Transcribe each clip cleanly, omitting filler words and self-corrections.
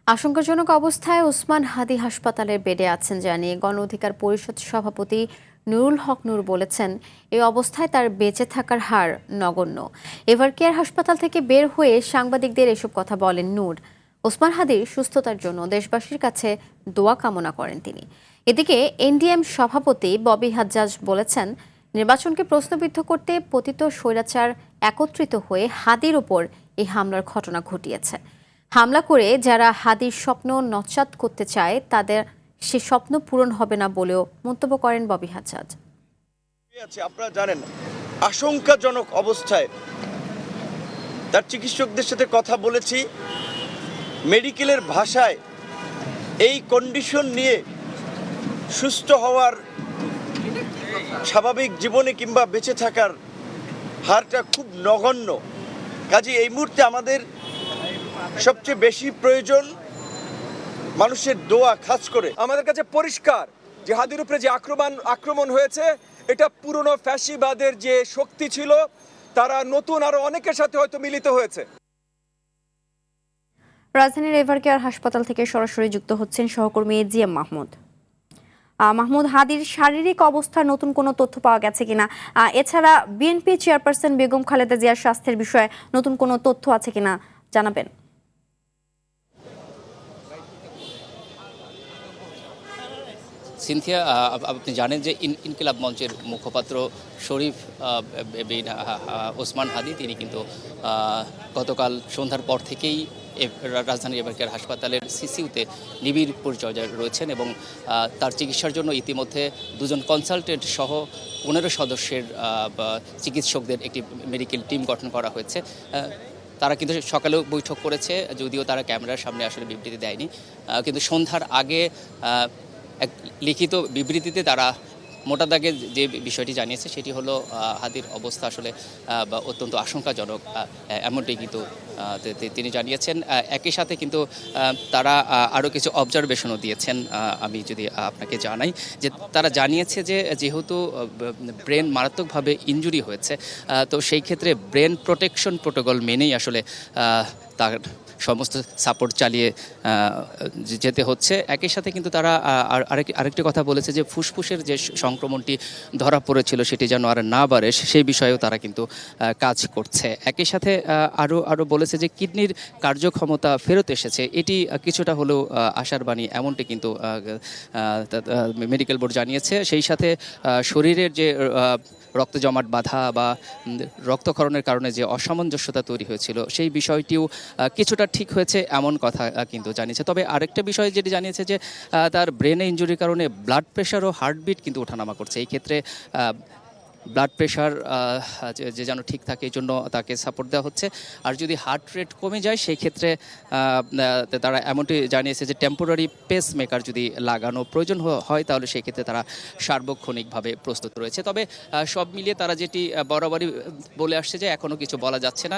আশঙ্কাজনক অবস্থায় ওসমান হাদি হাসপাতালের বেডে আছেন জানিয়ে গণ অধিকার পরিষদ সভাপতি নুরুল হক নূর বলেছেন, এই অবস্থায় তার বেঁচে থাকার হার নগণ্য। এভারকেয়ার হাসপাতাল থেকে বের হয়ে সাংবাদিকদের এসব কথা বলেন নূর। ওসমান হাদির সুস্থতার জন্য দেশবাসীর কাছে দোয়া কামনা করেন তিনি। এদিকে এনডিএম সভাপতি ববি হাজ্জাজ বলেছেন, নির্বাচনকে প্রশ্নবিদ্ধ করতে পতিত স্বৈরাচার একত্রিত হয়ে হাদির ওপর এই হামলার ঘটনা ঘটিয়েছে। হামলা করে যারা হাদির স্বপ্ন নস্যাৎ করতে চায় তাদের সে স্বপ্ন পূরণ হবে না বলেও মন্তব্য করেন ববি হাজ্জাজ। আপনারা জানেন, আশঙ্কাজনক অবস্থায় তার চিকিৎসকদের সাথে কথা বলেছি। মেডিকেলের ভাষায় এই কন্ডিশন নিয়ে সুস্থ হওয়ার, স্বাভাবিক জীবনে কিংবা বেঁচে থাকার হারটা খুব নগণ্য। কাজে এই মুহূর্তে আমাদের সবচেয়ে বেশি প্রয়োজন মানুষের দোয়া। খাস করে আমাদের কাছে পরিষ্কার যে হাদির উপরে যে আক্রমণ হয়েছে এটা পুরনো ফ্যাসিবাদের যে শক্তি ছিল তারা নতুন আরো অনেকের সাথে হয়তো মিলিত হয়েছে। রাজধানীর এভারকেয়ার হাসপাতাল থেকে সরাসরি যুক্ত হচ্ছেন সহকর্মী জিএম মাহমুদ। মাহমুদ, হাদির শারীরিক অবস্থার নতুন কোনো তথ্য পাওয়া গেছে কিনা? এছাড়া বিএনপি চেয়ারপারসন বেগম খালেদা জিয়ার স্বাস্থ্যের বিষয়ে নতুন কোনো তথ্য আছে কিনা জানাবেন। সিনথিয়া, আপনি জানেন যে ইনকিলাব মঞ্চের মুখপাত্র শরীফ বিন ওসমান হাদি তিনি কিন্তু গতকাল সন্ধ্যার পর থেকেই রাজধানীর এভারকেয়ার হাসপাতালের সিসিউতে নিবিড় পরিচর্যায় রয়েছেন এবং তার চিকিৎসার জন্য ইতিমধ্যে দুজন কনসালটেন্ট সহ 15 সদস্যের চিকিৎসকদের একটি মেডিকেল টিম গঠন করা হয়েছে। তারা কিন্তু সকালেও বৈঠক করেছে, যদিও তারা ক্যামেরার সামনে আসলে বিবৃতি দেয়নি, কিন্তু সন্ধ্যার আগে এক লিখিত বিবৃতিতে তারা মোটা দাগে যে বিষয়টি জানিয়েছে সেটি হলো হাদির অবস্থা আসলে অত্যন্ত আশঙ্কাজনক, এমনটাই কিন্তু তিনি জানিয়েছেন। একই সাথে কিন্তু তারা আরও কিছু অবজারভেশনও দিয়েছেন। আমি যদি আপনাকে জানাই যে তারা জানিয়েছে যে যেহেতু ব্রেন মারাত্মকভাবে ইনজুরি হয়েছে, তো সেই ক্ষেত্রে ব্রেন প্রোটেকশন প্রোটোকল মেনেই আসলে তার সমস্ত সাপোর্ট চালিয়ে যেতে হচ্ছে। একই সাথে কিন্তু তারা আরেকটি কথা বলেছে যে ফুসফুসের যে সংক্রমণটি ধরা পড়েছিল সেটি যেন আর না বাড়ে, সেই বিষয়েও তারা কিন্তু কাজ করছে। একই সাথে আরও বলেছে যে কিডনির কার্যক্ষমতা ফেরত এসেছে, এটি কিছুটা হলেও আশার বাণী, এমনটি কিন্তু মেডিকেল বোর্ড জানিয়েছে। সেই সাথে শরীরের যে রক্ত জমাট বাঁধা বা রক্তক্ষরণের কারণে যে অসামঞ্জস্যতা তৈরি হয়েছিল সেই বিষয়টিও কিছুটা ঠিক হয়েছে, এমন কথা কিন্তু জানিয়েছে। তবে আরেকটা বিষয় যেটি জানিয়েছে যে তার ব্রেনে ইনজুরির কারণে ব্লাড প্রেশার ও হার্টবিট কিন্তু ওঠানামা করছে। এই ক্ষেত্রে ব্লাড প্রেশার যে যেন ঠিক থাকে এই জন্য তাকে সাপোর্ট দেওয়া হচ্ছে। আর যদি হার্ট রেট কমে যায় সেই ক্ষেত্রে তারা এমনটি জানিয়েছে যে টেম্পোরারি পেস মেকার যদি লাগানো প্রয়োজন হয় তাহলে সেই ক্ষেত্রে তারা সার্বক্ষণিকভাবে প্রস্তুত রয়েছে। তবে সব মিলিয়ে তারা যেটি বরাবরই বলে আসছে যে এখনও কিছু বলা যাচ্ছে না,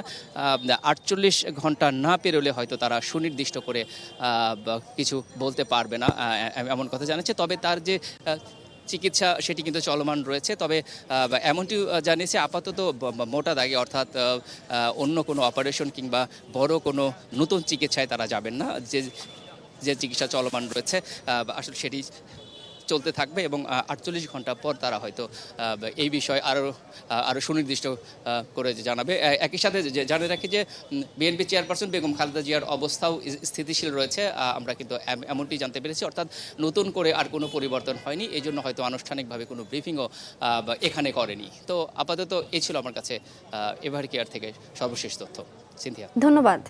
48 ঘন্টা না পেরোলে হয়তো তারা সুনির্দিষ্ট করে কিছু বলতে পারবে না, এমন কথা জানাচ্ছে। তবে তার যে চিকিৎসা সেটি কিন্তু চলমান রয়েছে। তবে এমনটিও জানিয়েছে আপাতত মোটা দাগে, অর্থাৎ অন্য কোনো অপারেশন কিংবা বড় কোনো নতুন চিকিৎসায় তারা যাবেন না। যে চিকিৎসা চলমান রয়েছে আসলে সেটি চলতে থাকবে এবং 48 ঘন্টা পর তারা হয়তো এই বিষয়ে আরও সুনির্দিষ্ট করে জানাবে। একই সাথে জানিয়ে রাখি যে বিএনপি চেয়ারপারসন বেগম খালেদা জিয়ার অবস্থাও স্থিতিশীল রয়েছে, আমরা কিন্তু এমনটি জানতে পেরেছি, অর্থাৎ নতুন করে আর কোনো পরিবর্তন হয়নি, এই জন্য হয়তো আনুষ্ঠানিকভাবে কোনো ব্রিফিংও এখানে করেনি। তো আপাতত এই ছিল আমার কাছে এভারকেয়ার থেকে সর্বশেষ তথ্য। সিনথিয়া, ধন্যবাদ।